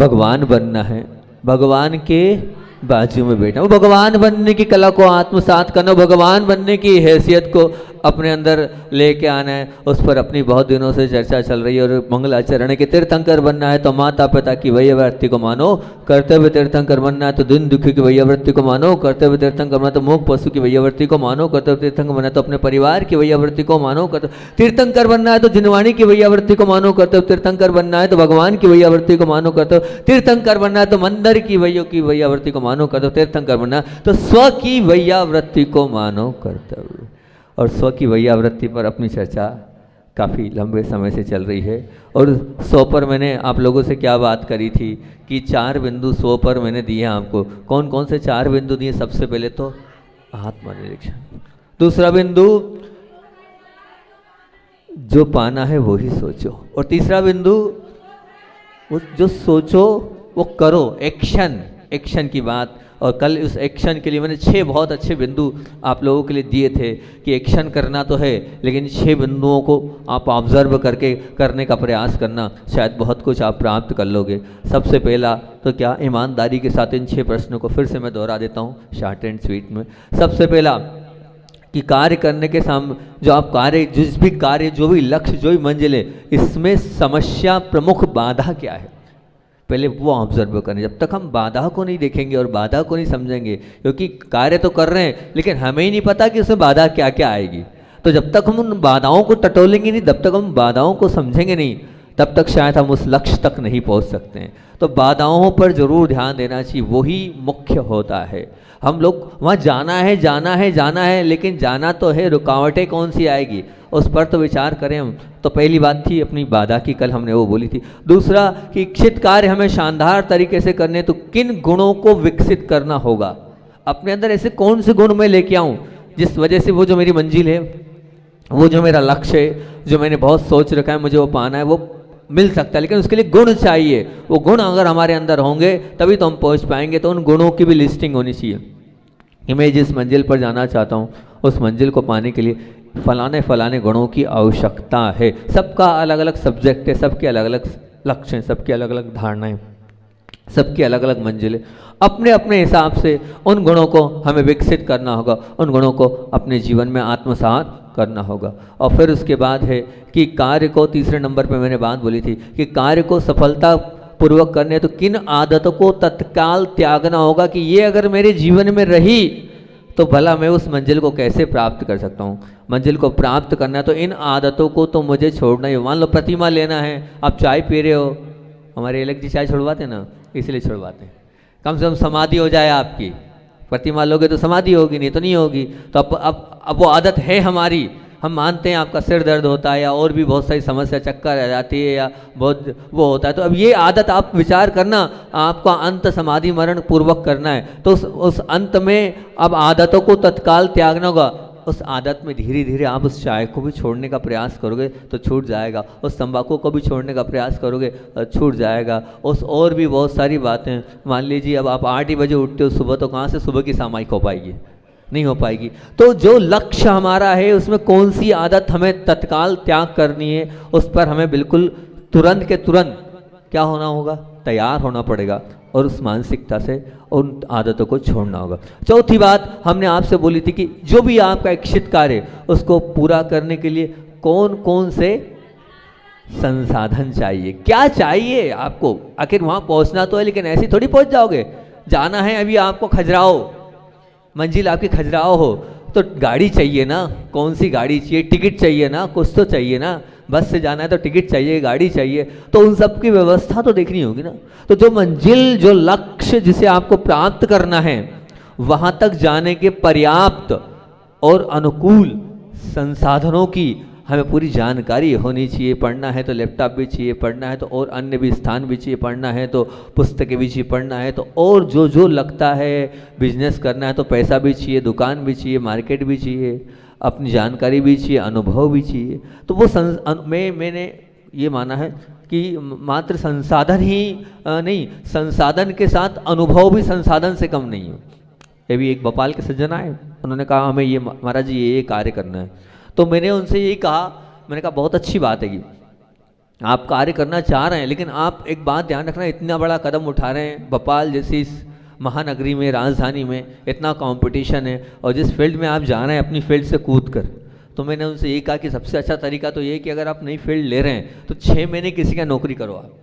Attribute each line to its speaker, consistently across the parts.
Speaker 1: भगवान बनना है, भगवान के बाजू में बैठना, वो भगवान बनने की कला को आत्मसात करना, भगवान बनने की हैसियत को अपने अंदर लेके आना है। उस पर अपनी बहुत दिनों से चर्चा चल रही है। और मंगलाचरण के तीर्थंकर बनना है तो माता पिता की वैयावृत्ति को मानो, कर्तव्य तीर्थंकर बनना है तो दिन दुखी की वैयावृत्ति को मानो, कर्तव्य तीर्थंकर बनना तो मूक पशु की वैयावृत्ति को मानो, कर्तव्य तीर्थंकर बनना है तो अपने परिवार की वैयावृत्ति को मानो, तीर्थंकर बनना है तो जिनवाणी की वैयावृत्ति को मानो, कर्तव्य तीर्थंकर बनना है तो भगवान की वैयावृत्ति को मानो, कर्तव्य तीर्थंकर बनना है तो मंदिर की वैयावृत्ति को मानो, कर्तव्य तीर्थंकर बनना है तो स्व की वैयावृत्ति को मानो कर्तव्य। और स्व की वैयावृत्ति पर अपनी चर्चा काफ़ी लंबे समय से चल रही है। और स्व पर मैंने आप लोगों से क्या बात करी थी कि 4 बिंदु स्व पर मैंने दिए आपको। कौन कौन से 4 बिंदु दिए? सबसे पहले तो आत्मनिरीक्षण, दूसरा बिंदु जो पाना है वो ही सोचो, और तीसरा बिंदु जो सोचो वो करो, एक्शन की बात। और कल उस एक्शन के लिए मैंने 6 बहुत अच्छे बिंदु आप लोगों के लिए दिए थे कि एक्शन करना तो है, लेकिन 6 बिंदुओं को आप ऑब्जर्व करके करने का प्रयास करना, शायद बहुत कुछ आप प्राप्त कर लोगे। सबसे पहला तो क्या, ईमानदारी के साथ इन 6 प्रश्नों को फिर से मैं दोहरा देता हूँ शॉर्ट एंड स्वीट में। सबसे पहला कि कार्य करने के सामने जो आप कार्य, जिस भी कार्य, जो भी लक्ष्य, जो भी मंजिल है, इसमें समस्या, प्रमुख बाधा क्या है, पहले वो ऑब्जर्व करें। जब तक हम बाधा को नहीं देखेंगे और बाधा को नहीं समझेंगे, क्योंकि कार्य तो कर रहे हैं लेकिन हमें ही नहीं पता कि उसमें बाधा क्या क्या आएगी, तो जब तक हम उन बाधाओं को टटोलेंगे नहीं, जब तक हम बाधाओं को समझेंगे नहीं, तब तक शायद हम उस लक्ष्य तक नहीं पहुंच सकते हैं। तो बाधाओं पर जरूर ध्यान देना चाहिए, वही मुख्य होता है। हम लोग वहाँ जाना है, लेकिन जाना तो है, रुकावटें कौन सी आएगी उस पर तो विचार करें हम। तो पहली बात थी अपनी बाधा की, कल हमने वो बोली थी। दूसरा कि इच्छित कार्य हमें शानदार तरीके से करने, तो किन गुणों को विकसित करना होगा अपने अंदर, ऐसे कौन से गुण मैं लेके आऊँ जिस वजह से वो जो मेरी मंजिल है, वो जो मेरा लक्ष्य है, जो मैंने बहुत सोच रखा है मुझे वो पाना है, वो मिल सकता है। लेकिन उसके लिए गुण चाहिए, वो गुण अगर हमारे अंदर होंगे तभी तो हम पहुंच पाएंगे। तो उन गुणों की भी लिस्टिंग होनी चाहिए कि मैं जिस मंजिल पर जाना चाहता हूँ उस मंजिल को पाने के लिए फलाने गुणों की आवश्यकता है। सबका अलग अलग सब्जेक्ट है, सबके अलग अलग लक्ष्य हैं, सबकी अलग अलग धारणाएं, सबकी अलग अलग मंजिलें। अपने अपने हिसाब से उन गुणों को हमें विकसित करना होगा, उन गुणों को अपने जीवन में आत्मसात करना होगा। और फिर उसके बाद है कि कार्य को, तीसरे नंबर पे मैंने बात बोली थी कि कार्य को सफलता पूर्वक करने तो किन आदतों को तत्काल त्यागना होगा कि ये अगर मेरे जीवन में रही तो भला मैं उस मंजिल को कैसे प्राप्त कर सकता हूँ। मंजिल को प्राप्त करना है तो इन आदतों को तो मुझे छोड़ना ही। मान लो प्रतिमा लेना है, आप चाय पी रहे हो, हमारे अलग जी चाय छुड़वाते ना, इसलिए छुड़वाते हैं, कम से कम समाधि हो जाए आपकी। प्रतिमा लोगे तो समाधि होगी, नहीं तो नहीं होगी। तो अब वो आदत है हमारी, हम मानते हैं आपका सिर दर्द होता है या और भी बहुत सारी समस्या, चक्कर आ जाती है या बहुत वो होता है, तो अब ये आदत आप विचार करना, आपका अंत समाधि मरण पूर्वक करना है। तो उस अंत में अब आदतों को तत्काल त्यागना होगा। उस आदत में धीरे धीरे आप उस चाय को भी छोड़ने का प्रयास करोगे तो छूट जाएगा, उस तंबाकू को भी छोड़ने का प्रयास करोगे तो छूट जाएगा, उस और भी बहुत सारी बातें। मान लीजिए अब आप 8 ही बजे उठते हो सुबह, तो कहाँ से सुबह की सामायिक हो पाएगी, नहीं हो पाएगी। तो जो लक्ष्य हमारा है उसमें कौन सी आदत हमें तत्काल त्याग करनी है, उस पर हमें बिल्कुल तुरंत के तुरंत क्या होना होगा, तैयार होना पड़ेगा और उस मानसिकता से उन आदतों को छोड़ना होगा। चौथी बात हमने आपसे बोली थी कि जो भी आपका इच्छित कार्य उसको पूरा करने के लिए कौन कौन से संसाधन चाहिए, क्या चाहिए आपको। आखिर वहां पहुंचना तो है, लेकिन ऐसे थोड़ी पहुंच जाओगे। जाना है अभी आपको खजुराहो, मंजिल आपकी खजुराहो हो तो गाड़ी चाहिए ना, कौन सी गाड़ी चाहिए, टिकट चाहिए ना, कुछ तो चाहिए ना। बस से जाना है तो टिकट चाहिए, गाड़ी चाहिए, तो उन सब की व्यवस्था तो देखनी होगी ना। तो जो मंजिल, जो लक्ष्य जिसे आपको प्राप्त करना है, वहां तक जाने के पर्याप्त और अनुकूल संसाधनों की हमें पूरी जानकारी होनी चाहिए। पढ़ना है तो लैपटॉप भी चाहिए, पढ़ना है तो और अन्य भी स्थान भी चाहिए, पढ़ना है तो पुस्तकें भी चाहिए, पढ़ना है तो और जो जो लगता है, बिजनेस करना है तो पैसा भी चाहिए, दुकान भी चाहिए, मार्केट भी चाहिए, अपनी जानकारी भी चाहिए, अनुभव भी चाहिए। तो वो मैंने ये माना है कि मात्र संसाधन ही नहीं, संसाधन के साथ अनुभव भी संसाधन से कम नहीं हो। ये भी एक भोपाल के सज्जन आए, उन्होंने कहा हमें ये महाराज जी ये कार्य करना है। तो मैंने उनसे यही कहा, मैंने कहा बहुत अच्छी बात है कि आप कार्य करना चाह रहे हैं, लेकिन आप एक बात ध्यान रखना, इतना बड़ा कदम उठा रहे हैं, भोपाल जैसी इस महानगरी में, राजधानी में इतना कंपटीशन है, और जिस फील्ड में आप जा रहे हैं अपनी फील्ड से कूद कर, तो मैंने उनसे ये कहा कि सबसे अच्छा तरीका तो ये है कि अगर आप नई फील्ड ले रहे हैं तो 6 महीने किसी का नौकरी करो आप।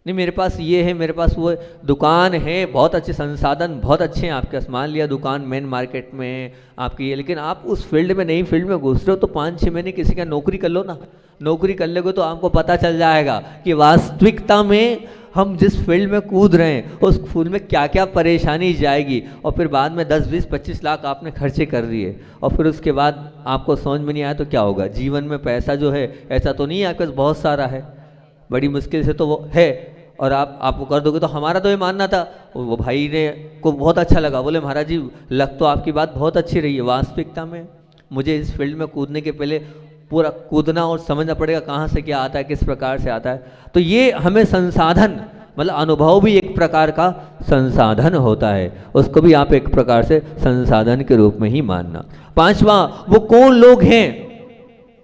Speaker 1: नहीं मेरे पास ये है, मेरे पास वो दुकान है, बहुत अच्छे संसाधन बहुत अच्छे हैं आपके पास, मान लिया दुकान मेन मार्केट में है आपकी ये, लेकिन आप उस फील्ड में, नई फील्ड में घुस रहे हो तो 5-6 महीने किसी का नौकरी कर लो ना। नौकरी कर लोगे तो आपको पता चल जाएगा कि वास्तविकता में हम जिस फील्ड में कूद रहे हैं उस फील्ड में क्या क्या परेशानी जाएगी, और फिर बाद में 10-20-25 लाख आपने खर्चे कर दिए और फिर उसके बाद आपको समझ में नहीं आया तो क्या होगा। जीवन में पैसा जो है ऐसा तो नहीं है आपके पास बहुत सारा है, बड़ी मुश्किल से तो वो है, और आप वो कर दोगे। तो हमारा तो ये मानना था, वो भाई ने को बहुत अच्छा लगा, बोले महाराज जी लग तो आपकी बात बहुत अच्छी रही है, वास्तविकता में मुझे इस फील्ड में कूदने के पहले पूरा कूदना और समझना पड़ेगा कहाँ से क्या आता है, किस प्रकार से आता है। तो ये हमें संसाधन, मतलब अनुभव भी एक प्रकार का संसाधन होता है, उसको भी आप एक प्रकार से संसाधन के रूप में ही मानना। 5वां, वो कौन लोग हैं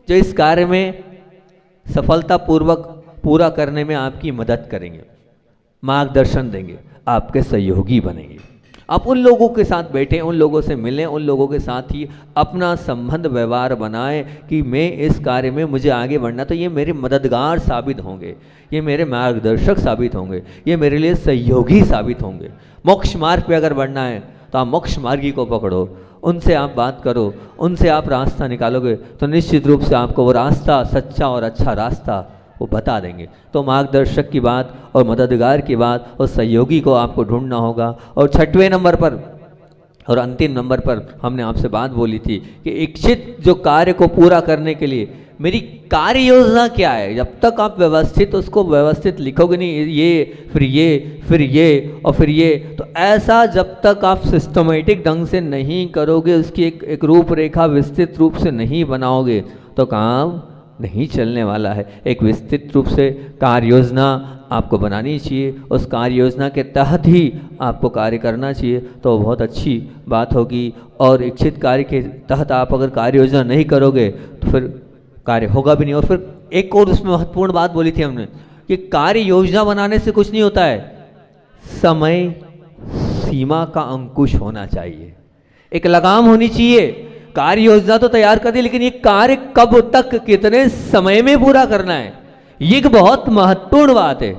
Speaker 1: जो इस कार्य में सफलतापूर्वक पूरा करने में आपकी मदद करेंगे, मार्गदर्शन देंगे, आपके सहयोगी बनेंगे। आप उन लोगों के साथ बैठें, उन लोगों से मिलें, उन लोगों के साथ ही अपना संबंध व्यवहार बनाएं कि मैं इस कार्य में मुझे आगे बढ़ना, तो ये मेरे मददगार साबित होंगे, ये मेरे मार्गदर्शक साबित होंगे, ये मेरे लिए सहयोगी साबित होंगे। मोक्ष मार्ग पे अगर बढ़ना है तो आप मोक्ष मार्गी को पकड़ो, उनसे आप बात करो, उनसे आप रास्ता निकालोगे तो निश्चित रूप से आपको वो रास्ता, सच्चा और अच्छा रास्ता वो बता देंगे। तो मार्गदर्शक की बात और मददगार की बात और सहयोगी को आपको ढूंढना होगा। और 6वें नंबर पर और अंतिम नंबर पर हमने आपसे बात बोली थी कि इच्छित जो कार्य को पूरा करने के लिए मेरी कार्य योजना क्या है। जब तक आप व्यवस्थित उसको व्यवस्थित लिखोगे नहीं, ये फिर ये फिर ये और फिर ये, तो ऐसा जब तक आप सिस्टमेटिक ढंग से नहीं करोगे, उसकी एक रूपरेखा विस्तृत रूप से नहीं बनाओगे तो काम नहीं चलने वाला है। एक विस्तृत रूप से कार्य योजना आपको बनानी चाहिए, उस कार्य योजना के तहत ही आपको कार्य करना चाहिए, तो बहुत अच्छी बात होगी। और इच्छित कार्य के तहत आप अगर कार्य योजना नहीं करोगे तो फिर कार्य होगा भी नहीं। और फिर एक और उसमें महत्वपूर्ण बात बोली थी हमने कि कार्य योजना बनाने से कुछ नहीं होता है, समय सीमा का अंकुश होना चाहिए, एक लगाम होनी चाहिए। कार्य योजना तो तैयार कर दी, लेकिन ये कार्य कब तक कितने समय में पूरा करना है, ये एक बहुत महत्वपूर्ण बात है।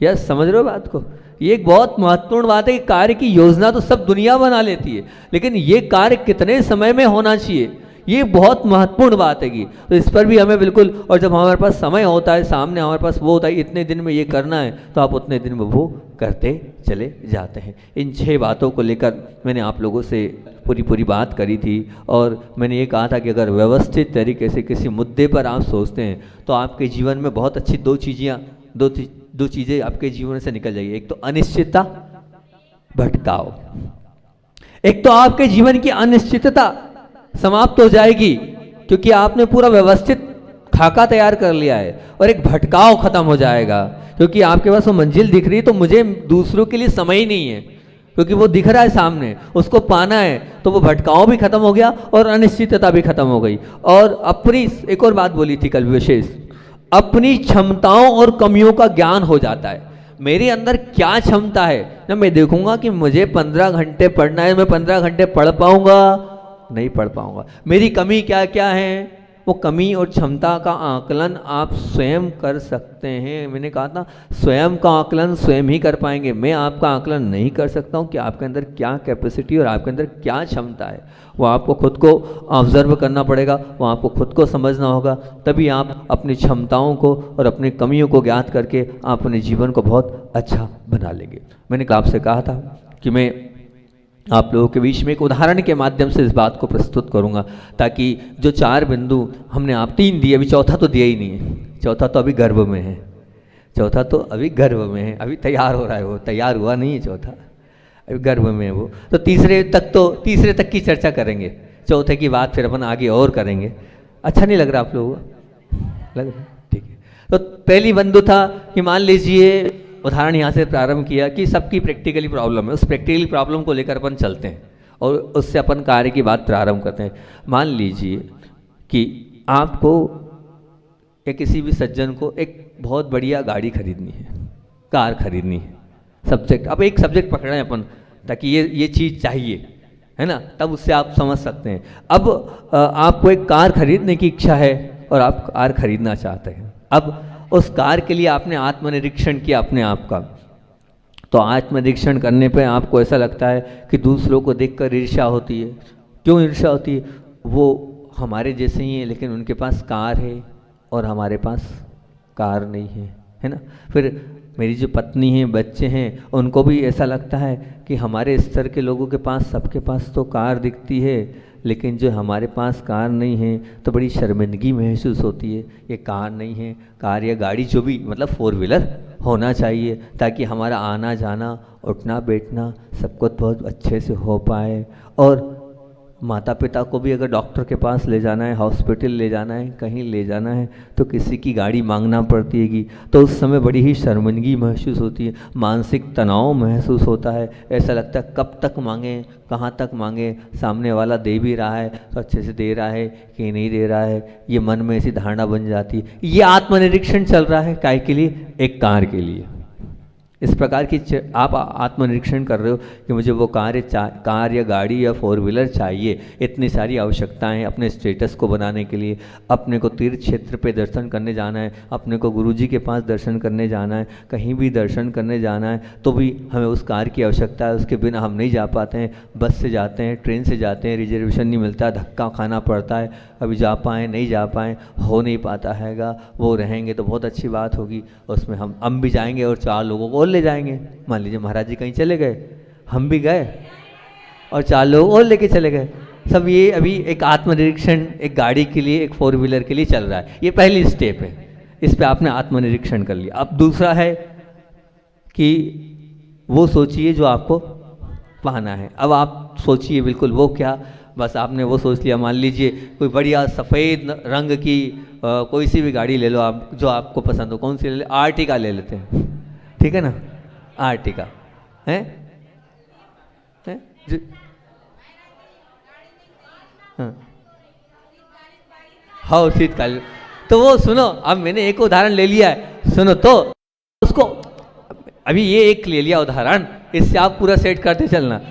Speaker 1: यस, समझ रहे हो बात को? ये एक बहुत महत्वपूर्ण बात है कि कार्य की योजना तो सब दुनिया बना लेती है, लेकिन ये कार्य कितने समय में होना चाहिए, ये बहुत महत्वपूर्ण बात है। तो इस पर भी हमें बिल्कुल, और जब हमारे पास समय होता है, सामने हमारे पास वो होता है इतने दिन में ये करना है, तो आप उतने दिन में वो करते चले जाते हैं। इन 6 बातों को लेकर मैंने आप लोगों से पूरी बात करी थी, और मैंने ये कहा था कि अगर व्यवस्थित तरीके से किसी मुद्दे पर आप सोचते हैं तो आपके जीवन में बहुत अच्छी दो चीज़ें आपके जीवन से निकल जाएगी। एक तो अनिश्चितता, भटकाव। एक तो आपके जीवन की अनिश्चितता समाप्त हो जाएगी क्योंकि आपने पूरा व्यवस्थित खाका तैयार कर लिया है, और एक भटकाव खत्म हो जाएगा क्योंकि आपके पास वो मंजिल दिख रही है, तो मुझे दूसरों के लिए समय ही नहीं है क्योंकि वो दिख रहा है सामने, उसको पाना है। तो वो भटकाव भी खत्म हो गया और अनिश्चितता भी खत्म हो गई। और अपनी एक और बात बोली थी कल विशेष, अपनी क्षमताओं और कमियों का ज्ञान हो जाता है। मेरे अंदर क्या क्षमता है, जब मैं देखूंगा कि मुझे 15 घंटे पढ़ना है, मैं 15 घंटे पढ़ पाऊंगा, नहीं पढ़ पाऊंगा। मेरी कमी क्या क्या है, वो कमी और क्षमता का आकलन आप स्वयं कर सकते हैं। मैंने कहा था स्वयं का आकलन स्वयं ही कर पाएंगे, मैं आपका आकलन नहीं कर सकता हूँ कि आपके अंदर क्या कैपेसिटी और आपके अंदर क्या क्षमता है। वो आपको खुद को ऑब्जर्व करना पड़ेगा, वो आपको खुद को समझना होगा, तभी आप अपनी क्षमताओं को और अपनी कमियों को ज्ञात करके आप अपने जीवन को बहुत अच्छा बना लेंगे। मैंने आपसे कहा था कि मैं आप लोगों के बीच में एक उदाहरण के माध्यम से इस बात को प्रस्तुत करूंगा, ताकि जो 4 बिंदु हमने आप 3 दिए, अभी चौथा तो दिया ही नहीं है, चौथा तो अभी गर्भ में है, चौथा तो अभी गर्भ में है, अभी तैयार हो रहा है, वो तैयार हुआ नहीं है, चौथा अभी गर्भ में है वो। तो तीसरे तक की चर्चा करेंगे, चौथे की बात फिर अपन आगे और करेंगे। अच्छा नहीं लग रहा आप लोगों को? लग रहा है? ठीक है। तो पहली बिंदु था कि मान लीजिए, उदाहरण यहाँ से प्रारंभ किया कि सबकी प्रैक्टिकली प्रॉब्लम है, उस प्रैक्टिकली प्रॉब्लम को लेकर अपन चलते हैं और उससे अपन कार्य की बात प्रारंभ करते हैं। मान लीजिए कि आपको या किसी भी सज्जन को एक बहुत बढ़िया गाड़ी खरीदनी है, कार खरीदनी है, सब्जेक्ट, अब एक सब्जेक्ट पकड़े हैं अपन ताकि ये चीज़ चाहिए, है ना, तब उससे आप समझ सकते हैं। अब आपको एक कार खरीदने की इच्छा है और आप कार खरीदना चाहते हैं। अब उस कार के लिए आपने आत्मनिरीक्षण किया अपने आप का, तो आत्मनिरीक्षण करने पे आपको ऐसा लगता है कि दूसरों को देखकर ईर्ष्या होती है। क्यों ईर्ष्या होती है? वो हमारे जैसे ही हैं लेकिन उनके पास कार है और हमारे पास कार नहीं है ना। फिर मेरी जो पत्नी है, बच्चे हैं, उनको भी ऐसा लगता है कि हमारे स्तर के लोगों के पास, सबके पास तो कार दिखती है, लेकिन जो हमारे पास कार नहीं है तो बड़ी शर्मिंदगी महसूस होती है। ये कार नहीं है, कार या गाड़ी जो भी, मतलब 4 व्हीलर होना चाहिए ताकि हमारा आना जाना, उठना बैठना सब कुछ बहुत अच्छे से हो पाए। और माता पिता को भी अगर डॉक्टर के पास ले जाना है, हॉस्पिटल ले जाना है, कहीं ले जाना है तो किसी की गाड़ी मांगना पड़ती है, तो उस समय बड़ी ही शर्मिंदगी महसूस होती है, मानसिक तनाव महसूस होता है। ऐसा लगता है कब तक मांगें, कहाँ तक मांगें, सामने वाला दे भी रहा है तो अच्छे से दे रहा है कि नहीं दे रहा है, ये मन में ऐसी धारणा बन जाती है। ये आत्मनिरीक्षण चल रहा है काय के लिए? एक कार के लिए। इस प्रकार की आप आत्मनिरीक्षण कर रहे हो कि मुझे वो कार या गाड़ी या 4 व्हीलर चाहिए, इतनी सारी आवश्यकताएं अपने स्टेटस को बनाने के लिए, अपने को तीर्थ क्षेत्र पे दर्शन करने जाना है, अपने को गुरुजी के पास दर्शन करने जाना है, कहीं भी दर्शन करने जाना है तो भी हमें उस कार की आवश्यकता है। उसके बिना हम नहीं जा पाते हैं, बस से जाते हैं, ट्रेन से जाते हैं, रिजर्वेशन नहीं मिलता, धक्का खाना पड़ता है, अभी जा पाएँ नहीं जा पाएँ, हो नहीं पाता हैगा। वो रहेंगे तो बहुत अच्छी बात होगी, उसमें हम भी जाएंगे और 4 लोगों को ले जाएंगे। मान लीजिए महाराज जी कहीं चले गए, हम भी गए और 4 लोग और लेके चले गए। सब ये अभी एक आत्मनिरीक्षण एक गाड़ी के लिए, एक 4 व्हीलर के लिए चल रहा है। ये पहली स्टेप है, इस पे आपने आत्मनिरीक्षण कर लिया। अब दूसरा है कि वो सोचिए जो आपको पाना है। अब आप सोचिए बिल्कुल वो क्या, बस आपने वो सोच लिया। मान लीजिए कोई बढ़िया सफ़ेद रंग की कोई सी भी गाड़ी ले लो आप, जो आपको पसंद हो। कौन सी ले ले? आर्टिका ले लेते हैं, ठीक है ना, आर्टिका है, हाँ शीतकालीन। तो वो सुनो, अब मैंने एक उदाहरण ले लिया है, सुनो तो उसको, अभी ये एक ले लिया उदाहरण, इससे आप पूरा सेट करते चलना,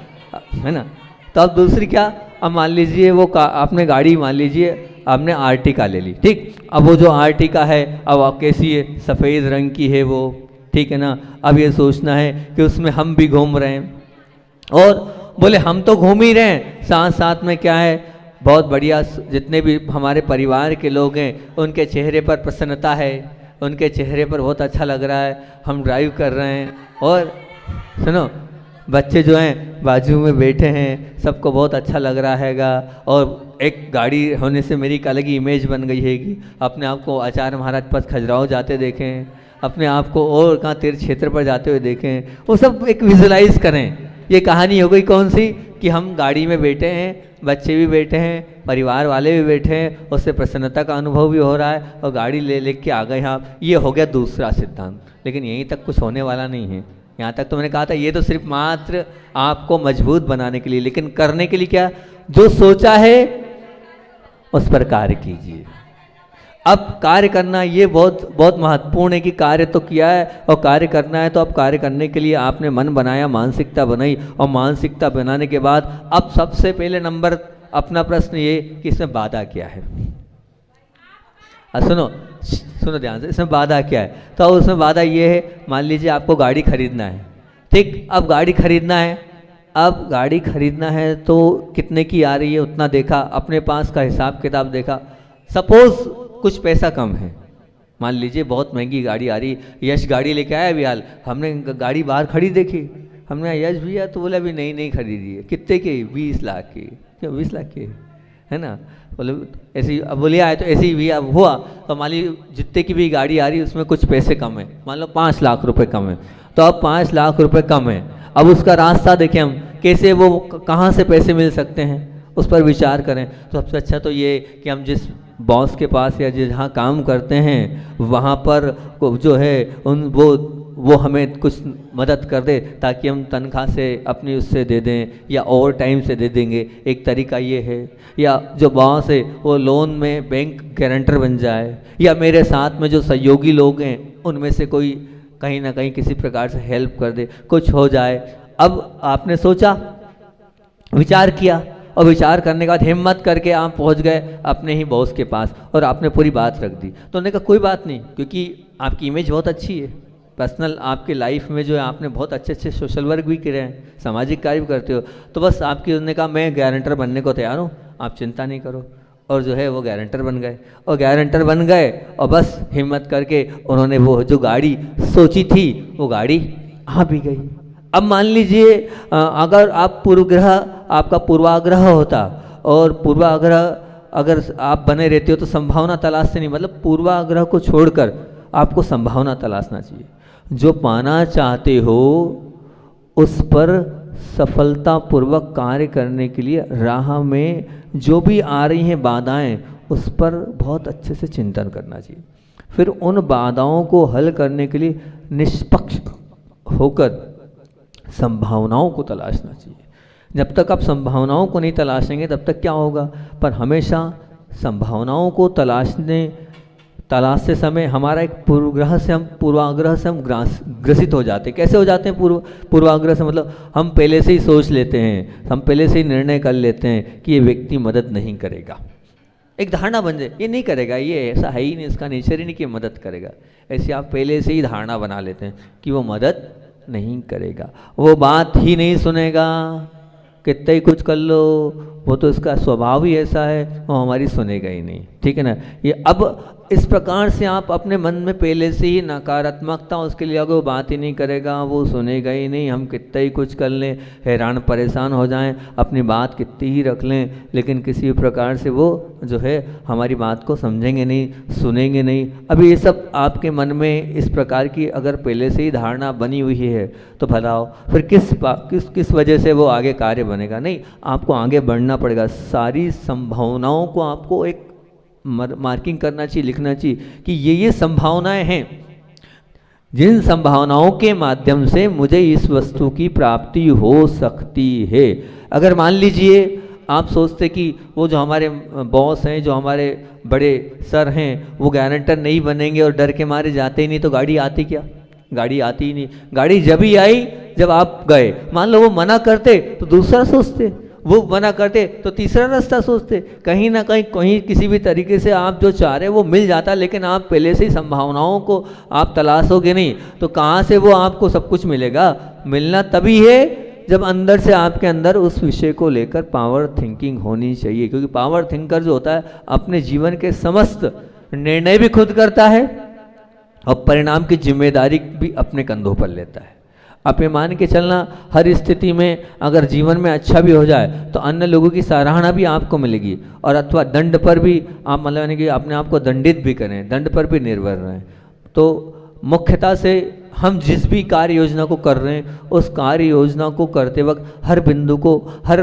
Speaker 1: है ना। तो अब दूसरी क्या, अब मान लीजिए वो आपने गाड़ी, मान लीजिए आपने आर्टिका ले ली, ठीक। अब वो जो आर्टिका है अब कैसी है? सफ़ेद रंग की है वो, ठीक है ना। अब ये सोचना है कि उसमें हम भी घूम रहे हैं, और बोले हम तो घूम ही रहे हैं, साथ साथ में क्या है, बहुत बढ़िया जितने भी हमारे परिवार के लोग हैं उनके चेहरे पर प्रसन्नता है, उनके चेहरे पर बहुत अच्छा लग रहा है, हम ड्राइव कर रहे हैं, और सुनो बच्चे जो हैं बाजू में बैठे हैं, सबको बहुत अच्छा लग रहा हैगा। और एक गाड़ी होने से मेरी एक अलग ही इमेज बन गई है कि अपने आप को आचार्य महाराज पास खजुराहो जाते देखें, अपने आप को और कहाँ तीर्थ क्षेत्र पर जाते हुए देखें, वो सब एक विजुलाइज करें। ये कहानी हो गई कौन सी, कि हम गाड़ी में बैठे हैं, बच्चे भी बैठे हैं, परिवार वाले भी बैठे हैं, उससे प्रसन्नता का अनुभव भी हो रहा है, और गाड़ी ले के आ गए यहाँ। ये हो गया दूसरा सिद्धांत। लेकिन यहीं तक कुछ होने वाला नहीं है। यहाँ तक तो मैंने कहा था ये तो सिर्फ मात्र आपको मजबूत बनाने के लिए, लेकिन करने के लिए क्या, जो सोचा है उस पर कार्य कीजिए। अब कार्य करना ये बहुत बहुत महत्वपूर्ण है कि कार्य तो किया है और कार्य करना है, तो अब कार्य करने के लिए आपने मन बनाया, मानसिकता बनाई, और मानसिकता बनाने के बाद अब सबसे पहले नंबर अपना प्रश्न ये कि इसमें बाधा क्या है। सुनो ध्यान से, इसमें बाधा क्या है। तो उसमें बाधा ये है, मान लीजिए आपको गाड़ी खरीदना है, ठीक। अब गाड़ी खरीदना है, अब गाड़ी खरीदना है तो कितने की आ रही है उतना देखा, अपने पास का हिसाब किताब देखा। सपोज कुछ पैसा कम है, मान लीजिए बहुत महंगी गाड़ी आ रही, यश गाड़ी लेके आया अभी हाल, हमने गाड़ी बाहर खड़ी देखी, हमने यश भैया तो बोला अभी नई खरीदी है, कितने की? 20 लाख की। क्या 20 लाख की है ना? बोले ऐसी, अब बोलिए आए तो ऐसे ही भी अब हुआ, तो मान लीजिए जितने की भी गाड़ी आ रही है उसमें कुछ पैसे कम है, मान लो 5 लाख रुपए कम है, तो अब 5 लाख रुपए कम है। अब उसका रास्ता देखें हम, कैसे वो कहाँ से पैसे मिल सकते हैं, उस पर विचार करें। तो सबसे अच्छा तो ये कि हम जिस बॉस के पास या जहाँ काम करते हैं वहाँ पर जो है वो हमें कुछ मदद कर दे ताकि हम तनख्वाह से अपनी उससे दे दें या ओवर टाइम से दे देंगे, एक तरीका ये है। या जो बॉस है वो लोन में बैंक गारंटर बन जाए, या मेरे साथ में जो सहयोगी लोग हैं उनमें से कोई कहीं ना कहीं किसी प्रकार से हेल्प कर दे, कुछ हो जाए। अब आपने सोचा, विचार किया, और विचार करने के बाद हिम्मत करके आप पहुंच गए अपने ही बॉस के पास और आपने पूरी बात रख दी। तो उन्होंने कहा कोई बात नहीं, क्योंकि आपकी इमेज बहुत अच्छी है, पर्सनल आपके लाइफ में जो है आपने बहुत अच्छे अच्छे सोशल वर्क भी करे हैं, सामाजिक कार्य भी करते हो, तो बस आपकी उन्होंने कहा मैं गारंटर बनने को तैयार हूँ, आप चिंता नहीं करो। और जो है वो गारंटर बन गए, और गारंटर बन गए और बस हिम्मत करके उन्होंने वो जो गाड़ी सोची थी वो गाड़ी आ भी गई। अब मान लीजिए अगर आप पूर्वग्रह, आपका पूर्वाग्रह होता और पूर्वाग्रह अगर आप बने रहते हो तो संभावना तलाशते नहीं, मतलब पूर्वाग्रह को छोड़कर आपको संभावना तलाशना चाहिए। जो पाना चाहते हो उस पर सफलतापूर्वक कार्य करने के लिए राह में जो भी आ रही हैं बाधाएं, उस पर बहुत अच्छे से चिंतन करना चाहिए। फिर उन बाधाओं को हल करने के लिए निष्पक्ष होकर संभावनाओं को तलाशना चाहिए। जब तक आप संभावनाओं को नहीं तलाशेंगे तब तक क्या होगा, पर हमेशा संभावनाओं को तलाशते समय हमारा एक पूर्वाग्रह से हम ग्रसित हो जाते हैं। कैसे हो जाते हैं पूर्वाग्रह से, मतलब हम पहले से ही सोच लेते हैं, हम पहले से ही निर्णय कर लेते हैं कि ये व्यक्ति मदद नहीं करेगा। एक धारणा बन जाए, ये नहीं करेगा, ये ऐसा है ही नहीं, इसका नेचर ही नहीं कि मदद करेगा। ऐसे आप पहले से ही धारणा बना लेते हैं कि वो मदद नहीं करेगा, वो बात ही नहीं सुनेगा, कितना ही कुछ कर लो वो तो इसका स्वभाव ही ऐसा है, वो हमारी सुनेगा ही नहीं, ठीक है ना। ये अब इस प्रकार से आप अपने मन में पहले से ही नकारात्मकता उसके लिए अगर वो बात ही नहीं करेगा, वो सुनेगा ही नहीं, हम कितना ही कुछ कर लें, हैरान परेशान हो जाएं, अपनी बात कितनी ही रख लें, लेकिन किसी भी प्रकार से वो जो है हमारी बात को समझेंगे नहीं, सुनेंगे नहीं। अभी ये सब आपके मन में इस प्रकार की अगर पहले से ही धारणा बनी हुई है तो भलाओ फिर किस वजह से वो आगे कार्य बनेगा। नहीं, आपको आगे बढ़ना पड़ेगा। सारी संभावनाओं को आपको एक मार्किंग करना चाहिए, लिखना चाहिए कि ये संभावनाएं हैं, जिन संभावनाओं के माध्यम से मुझे इस वस्तु की प्राप्ति हो सकती है। अगर मान लीजिए आप सोचते कि वो जो हमारे बॉस हैं, जो हमारे बड़े सर हैं, वो गारंटर नहीं बनेंगे और डर के मारे जाते ही नहीं, तो गाड़ी आती क्या? गाड़ी आती ही नहीं। गाड़ी जब ही आई जब आप गए। मान लो वो मना करते तो दूसरा सोचते, वो मना करते तो तीसरा रास्ता सोचते, कहीं ना कहीं किसी भी तरीके से आप जो चाह रहे हैं वो मिल जाता। लेकिन आप पहले से ही संभावनाओं को आप तलाशोगे नहीं तो कहाँ से वो आपको सब कुछ मिलेगा? मिलना तभी है जब अंदर से आपके अंदर उस विषय को लेकर पावर थिंकिंग होनी चाहिए। क्योंकि पावर थिंकर जो होता है अपने जीवन के समस्त निर्णय भी खुद करता है और परिणाम की जिम्मेदारी भी अपने कंधों पर लेता है। आप ये मान के चलना, हर स्थिति में अगर जीवन में अच्छा भी हो जाए तो अन्य लोगों की सराहना भी आपको मिलेगी, और अथवा दंड पर भी आप मतलब यानी कि अपने आप को दंडित भी करें, दंड पर भी निर्भर रहें। तो मुख्यतः से हम जिस भी कार्य योजना को कर रहे हैं उस कार्य योजना को करते वक्त हर बिंदु को, हर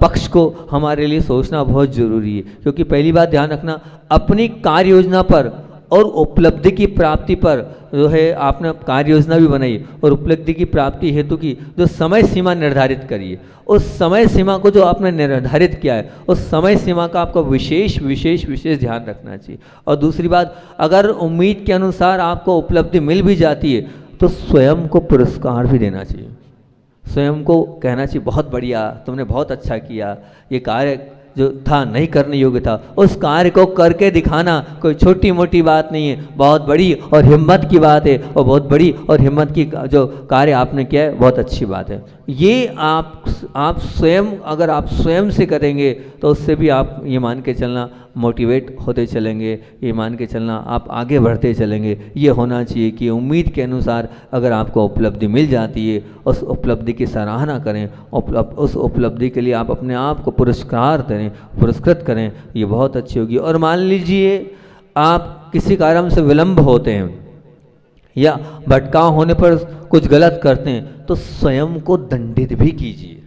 Speaker 1: पक्ष को हमारे लिए सोचना बहुत ज़रूरी है। क्योंकि पहली बात ध्यान रखना, अपनी कार्य योजना पर और उपलब्धि की प्राप्ति पर जो है आपने कार्य योजना भी बनाई और उपलब्धि की प्राप्ति हेतु की जो समय सीमा निर्धारित करिए, उस समय सीमा को जो आपने निर्धारित किया है उस समय सीमा का आपको विशेष विशेष विशेष ध्यान रखना चाहिए। और दूसरी बात, अगर उम्मीद के अनुसार आपको उपलब्धि मिल भी जाती है तो स्वयं को पुरस्कार भी देना चाहिए। स्वयं को कहना चाहिए बहुत बढ़िया, तुमने बहुत अच्छा किया, ये कार्य जो था नहीं करने योग्य था, उस कार्य को करके दिखाना कोई छोटी मोटी बात नहीं है, बहुत बड़ी और हिम्मत की बात है, और बहुत बड़ी और हिम्मत की जो कार्य आपने किया है बहुत अच्छी बात है। ये आप स्वयं, अगर आप स्वयं से करेंगे तो उससे भी आप ये मान के चलना मोटिवेट होते चलेंगे, ये मान के चलना आप आगे बढ़ते चलेंगे। ये होना चाहिए कि उम्मीद के अनुसार अगर आपको उपलब्धि मिल जाती है उस उपलब्धि की सराहना करें, उस उपलब्धि के लिए आप अपने आप को पुरस्कृत करें, ये बहुत अच्छी होगी। और मान लीजिए आप किसी कारण से विलंब होते हैं या भटकाव होने पर कुछ गलत करते हैं तो स्वयं को दंडित भी कीजिए।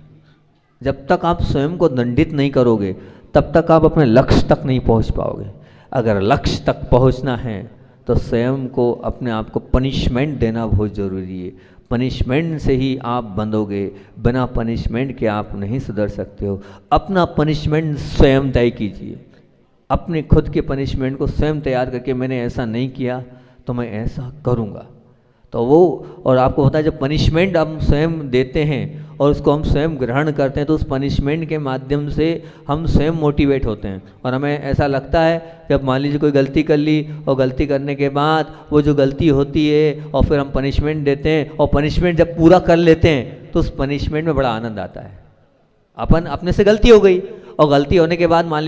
Speaker 1: जब तक आप स्वयं को दंडित नहीं करोगे तब तक आप अपने लक्ष्य तक नहीं पहुंच पाओगे। अगर लक्ष्य तक पहुंचना है तो स्वयं को, अपने आप को पनिशमेंट देना बहुत ज़रूरी है। पनिशमेंट से ही आप बंधोगे, बिना पनिशमेंट के आप नहीं सुधर सकते हो। अपना पनिशमेंट स्वयं तय कीजिए, अपने खुद के पनिशमेंट को स्वयं तैयार करके मैंने ऐसा नहीं किया तो मैं ऐसा करूँगा। तो वो, और आपको पता है जब पनिशमेंट हम स्वयं देते हैं और उसको हम स्वयं ग्रहण करते हैं तो उस पनिशमेंट के माध्यम से हम स्वयं मोटिवेट होते हैं और हमें ऐसा लगता है जब मान लीजिए कोई गलती कर ली और गलती करने के बाद वो जो गलती होती है और फिर हम पनिशमेंट देते हैं और पनिशमेंट जब पूरा कर लेते हैं तो उस पनिशमेंट में बड़ा आनंद आता है। अपन अपने से गलती हो गई और गलती होने के बाद मान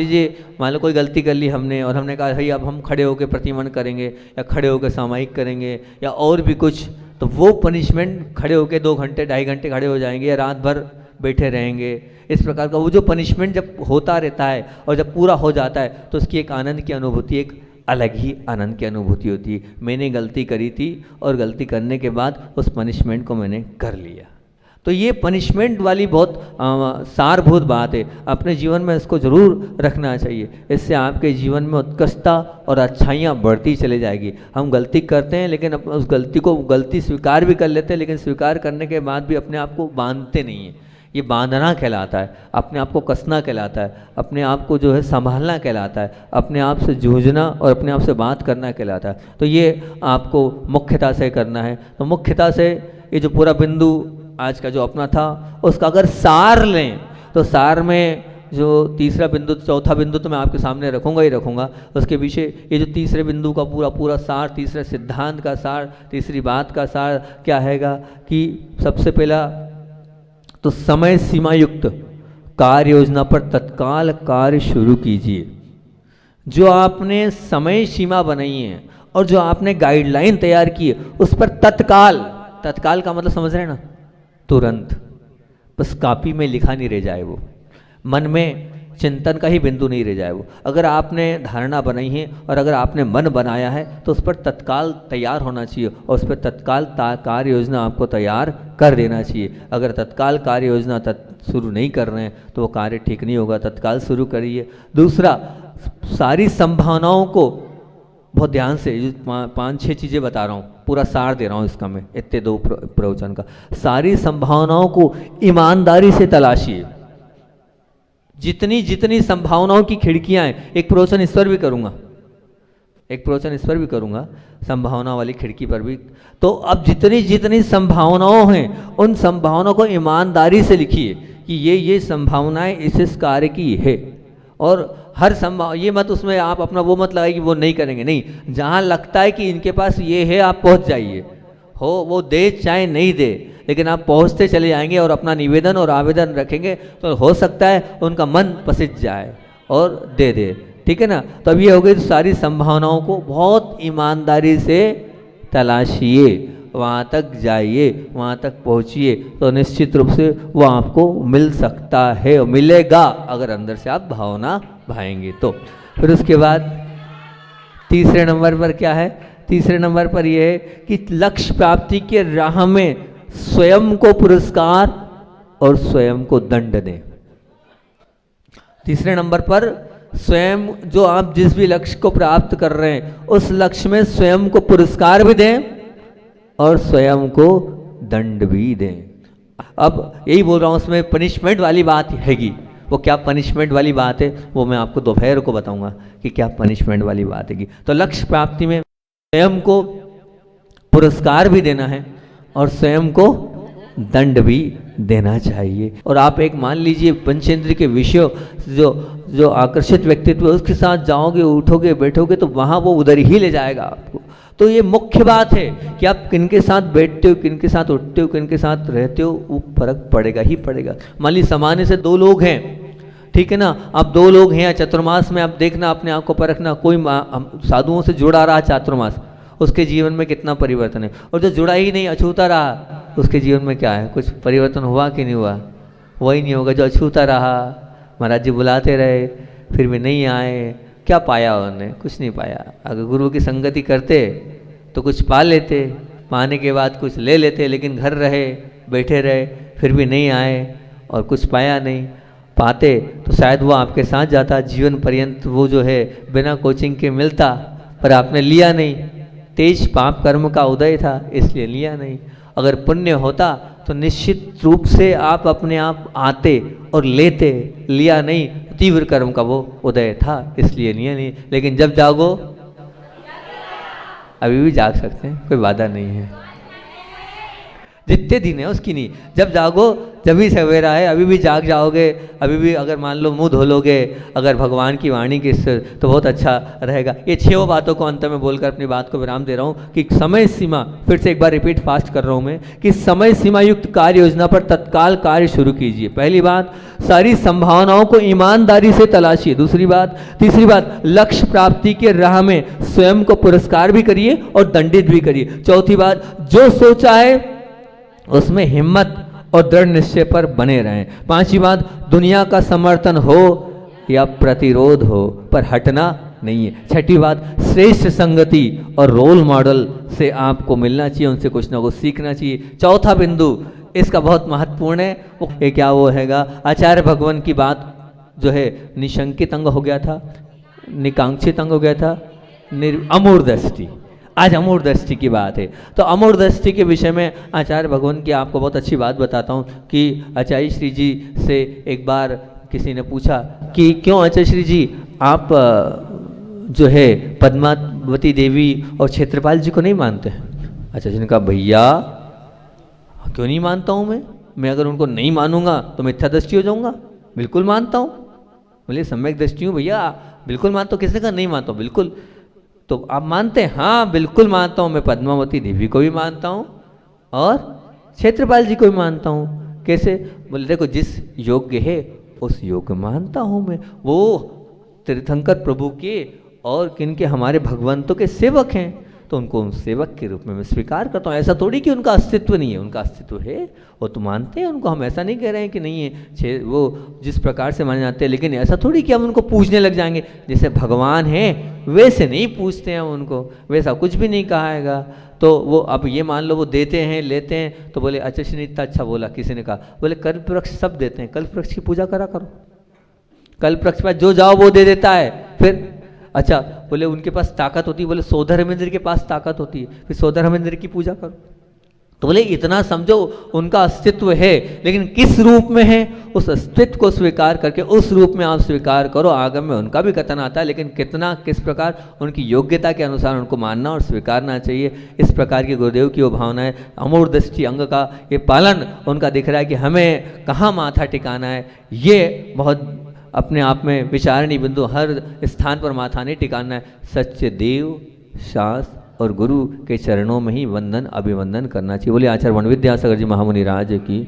Speaker 1: लो कोई गलती कर ली हमने और हमने कहा भाई अब हम खड़े होकर प्रतिमन करेंगे या खड़े होकर सामायिक करेंगे या और भी कुछ, तो वो पनिशमेंट खड़े होकर 2 घंटे 2.5 घंटे खड़े हो जाएंगे या रात भर बैठे रहेंगे। इस प्रकार का वो जो पनिशमेंट जब होता रहता है और जब पूरा हो जाता है तो उसकी एक आनंद की अनुभूति, एक अलग ही आनंद की अनुभूति होती है। मैंने गलती करी थी और गलती करने के बाद उस पनिशमेंट को मैंने कर लिया। तो ये पनिशमेंट वाली बहुत सारभूत बात है, अपने जीवन में इसको जरूर रखना चाहिए। इससे आपके जीवन में उत्कृष्टता और अच्छाइयाँ बढ़ती चली जाएगी। हम गलती करते हैं लेकिन उस गलती स्वीकार भी कर लेते हैं, लेकिन स्वीकार करने के बाद भी अपने आप को बांधते नहीं हैं। ये बांधना कहलाता है, अपने आप को कसना कहलाता है, अपने आप को जो है संभालना कहलाता है, अपने आप से जूझना और अपने आप से बात करना कहलाता है। तो ये आपको मुख्यता से करना है। तो मुख्यता से ये जो पूरा बिंदु आज का जो अपना था उसका अगर सार लें तो सार में जो तीसरा बिंदु, चौथा बिंदु तो मैं आपके सामने रखूंगा ही रखूंगा। उसके पीछे ये जो तीसरे बिंदु का पूरा सार, तीसरे सिद्धांत का सार, तीसरी बात का सार क्या हैगा कि सबसे पहला तो समय सीमा युक्त कार्य योजना पर तत्काल कार्य शुरू कीजिए। जो आपने समय सीमा बनाई है और जो आपने गाइडलाइन तैयार की है उस पर तत्काल का मतलब समझ रहे हैं ना, तुरंत, बस कॉपी में लिखा नहीं रह जाए, वो मन में चिंतन का ही बिंदु नहीं रह जाए वो। अगर आपने धारणा बनाई है और अगर आपने मन बनाया है तो उस पर तत्काल तैयार होना चाहिए और उस पर तत्काल कार्य योजना आपको तैयार कर देना चाहिए। अगर तत्काल कार्य योजना शुरू नहीं कर रहे हैं तो वो कार्य ठीक नहीं होगा, तत्काल शुरू करिए। दूसरा, सारी संभावनाओं को बहुत ध्यान से, 5-6 चीज़ें बता रहा हूँ, पूरा सार दे रहा हूँ इसका मैं, इतने 2 प्रवचन का। सारी संभावनाओं को ईमानदारी से तलाशिए। जितनी संभावनाओं की खिड़कियां हैं, एक प्रवचन इस पर भी करूंगा, संभावना वाली खिड़की पर भी। तो अब जितनी संभावनाओं हैं उन संभावनाओं को ईमानदारी से लिखिए कि ये संभावनाएं इस कार्य की है। और हर ये मत उसमें आप अपना वो मत लगाइए कि वो नहीं करेंगे, नहीं, जहां लगता है कि इनके पास ये है आप पहुंच जाइए, हो वो दे चाहे नहीं दे, लेकिन आप पहुंचते चले जाएंगे और अपना निवेदन और आवेदन रखेंगे तो हो सकता है उनका मन पसिज जाए और दे दे। ठीक है ना। तो अब ये हो गई, सारी संभावनाओं को बहुत ईमानदारी से तलाशिए, वहाँ तक जाइए, वहाँ तक पहुँचिए, तो निश्चित रूप से वो आपको मिल सकता है और मिलेगा अगर अंदर से आप भावना भाएंगे तो। फिर उसके बाद तीसरे नंबर पर क्या है? तीसरे नंबर पर यह है कि लक्ष्य प्राप्ति के राह में स्वयं को पुरस्कार और स्वयं को दंड दें। तीसरे नंबर पर स्वयं, जो आप जिस भी लक्ष्य को प्राप्त कर रहे हैं उस लक्ष्य में स्वयं को पुरस्कार भी दें और स्वयं को दंड भी दें। अब यही बोल रहा हूँ, उसमें पनिशमेंट वाली बात हैगी। वो क्या पनिशमेंट वाली बात है वो मैं आपको दोपहर को बताऊंगा कि क्या पनिशमेंट वाली बात हैगी। तो लक्ष्य प्राप्ति में स्वयं को पुरस्कार भी देना है और स्वयं को दंड भी देना चाहिए। और आप एक मान लीजिए पंचेंद्रिय के विषय जो आकर्षित व्यक्तित्व है उसके साथ जाओगे, उठोगे, बैठोगे तो वहाँ वो उधर ही ले जाएगा आपको। तो ये मुख्य बात है कि आप किनके साथ बैठते हो, किनके साथ उठते हो, किनके साथ रहते हो, वो फर्क पड़ेगा ही पड़ेगा। मान लीजिए सामान्य से 2 लोग हैं, ठीक है ना। अब 2 लोग हैं चतुर्मास में, आप देखना, अपने आप को परखना। कोई साधुओं से जुड़ा रहा चातुर्मास, उसके जीवन में कितना परिवर्तन है, और जो जुड़ा ही नहीं, अछूता रहा, उसके जीवन में क्या है, कुछ परिवर्तन हुआ कि नहीं हुआ? वही नहीं होगा। जो अछूता रहा, महाराज जी बुलाते रहे फिर भी नहीं आए, क्या पाया उन्होंने? कुछ नहीं पाया। अगर गुरु की संगति करते तो कुछ पा लेते, पाने के बाद कुछ ले लेते, लेकिन घर रहे, बैठे रहे, फिर भी नहीं आए और कुछ पाया नहीं। पाते तो शायद वो आपके साथ जाता जीवन पर्यंत, वो जो है बिना कोचिंग के मिलता, पर आपने लिया नहीं, तेज पाप कर्म का उदय था इसलिए लिया नहीं। अगर पुण्य होता तो निश्चित रूप से आप अपने आप आते और लेते, लिया नहीं। तीव्र कर्म का वो उदय था इसलिए लिया नहीं। लेकिन जब जागो, अभी भी जाग सकते हैं, कोई बाधा नहीं है, जितने दिन है उसकी नहीं। जब जागो जब भी सवेरा है, अभी भी जाग जाओगे, अभी भी अगर मान लो मुंह धो लोगे अगर भगवान की वाणी के इससे, तो बहुत अच्छा रहेगा। ये 6 बातों को अंत में बोलकर अपनी बात को विराम दे रहा हूँ कि समय सीमा, फिर से एक बार रिपीट फास्ट कर रहा हूँ मैं, कि समय सीमा युक्त कार्य योजना पर तत्काल कार्य शुरू कीजिए। पहली बात, सारी संभावनाओं को ईमानदारी से तलाशिए। दूसरी बात, तीसरी बात, लक्ष्य प्राप्ति के राह में स्वयं को पुरस्कार भी करिए और दंडित भी करिए। चौथी बात, जो सोचा है उसमें हिम्मत और दृढ़ निश्चय पर बने रहें। पांचवी बात, दुनिया का समर्थन हो या प्रतिरोध हो पर हटना नहीं है। छठी बात, श्रेष्ठ संगति और रोल मॉडल से आपको मिलना चाहिए, उनसे कुछ ना कुछ सीखना चाहिए। चौथा बिंदु इसका बहुत महत्वपूर्ण है, वो क्या वो हैगा, आचार्य भगवान की बात जो है निशंकित अंग हो गया था, निकांक्षित अंग हो गया था, अमूढ़ दृष्टि। आज अमूढ़ दृष्टि की बात है। तो अमूढ़ दृष्टि के विषय में आचार्य भगवान की आपको बहुत अच्छी बात बताता हूँ कि आचार्य श्री जी से एक बार किसी ने पूछा कि क्यों आचार्य श्री जी आप जो है पद्मावती देवी और क्षेत्रपाल जी को नहीं मानते हैं? आचार्य जी ने कहा भैया क्यों नहीं मानता हूँ मैं अगर उनको नहीं मानूंगा तो मिथ्या दृष्टि हो जाऊंगा। बिल्कुल मानता हूँ। बोले सम्यक दृष्टि हूँ भैया, बिल्कुल मानता हूँ। किसने कहा नहीं मानता हूँ? बिल्कुल। तो आप मानते हैं? हाँ बिल्कुल मानता हूँ, मैं पद्मावती देवी को भी मानता हूँ और क्षेत्रपाल जी को भी मानता हूँ। कैसे? बोले देखो जिस योग्य है उस योग्य मानता हूँ मैं। वो तीर्थंकर प्रभु के और किनके, हमारे भगवंतों के सेवक हैं, तो उनको उन सेवक के रूप में मैं स्वीकार करता हूँ। ऐसा थोड़ी कि उनका अस्तित्व नहीं है, उनका अस्तित्व है, वो तो मानते हैं उनको। हम ऐसा नहीं कह रहे हैं कि नहीं है, वो जिस प्रकार से माने जाते हैं, लेकिन ऐसा थोड़ी कि हम उनको पूजने लग जाएंगे। जैसे भगवान है वैसे नहीं पूजते हैं उनको, वैसा कुछ भी नहीं कहा हैगा। तो वो अब ये मान लो वो देते हैं लेते हैं, तो बोले अच्छा ने इतना अच्छा बोला, किसी ने कहा बोले कल्प वृक्ष सब देते हैं, कल्प वृक्ष की पूजा करा करो। कल्प वृक्ष पर जो जाओ वो दे देता है। फिर अच्छा बोले उनके पास ताकत होती है, बोले सोधर्मेंद्र के पास ताकत होती है, फिर सोधर्मेंद्र की पूजा करो। तो बोले इतना समझो उनका अस्तित्व है, लेकिन किस रूप में है उस अस्तित्व को स्वीकार करके उस रूप में आप स्वीकार करो। आगम में उनका भी कथन आता है, लेकिन कितना किस प्रकार उनकी योग्यता के अनुसार उनको मानना और स्वीकारना चाहिए। इस प्रकार की गुरुदेव की वो भावना है। अमूढ़ दृष्टि अंग का ये पालन उनका दिख रहा है कि हमें कहाँ माथा टिकाना है। ये बहुत अपने आप में विचारणीय बिंदु, हर स्थान पर माथा नहीं टिकाना है। सच्चे देव शास्त्र और गुरु के चरणों में ही वंदन अभिवंदन करना चाहिए। बोले आचार्य वन विद्यासागर जी महामुनि राज की।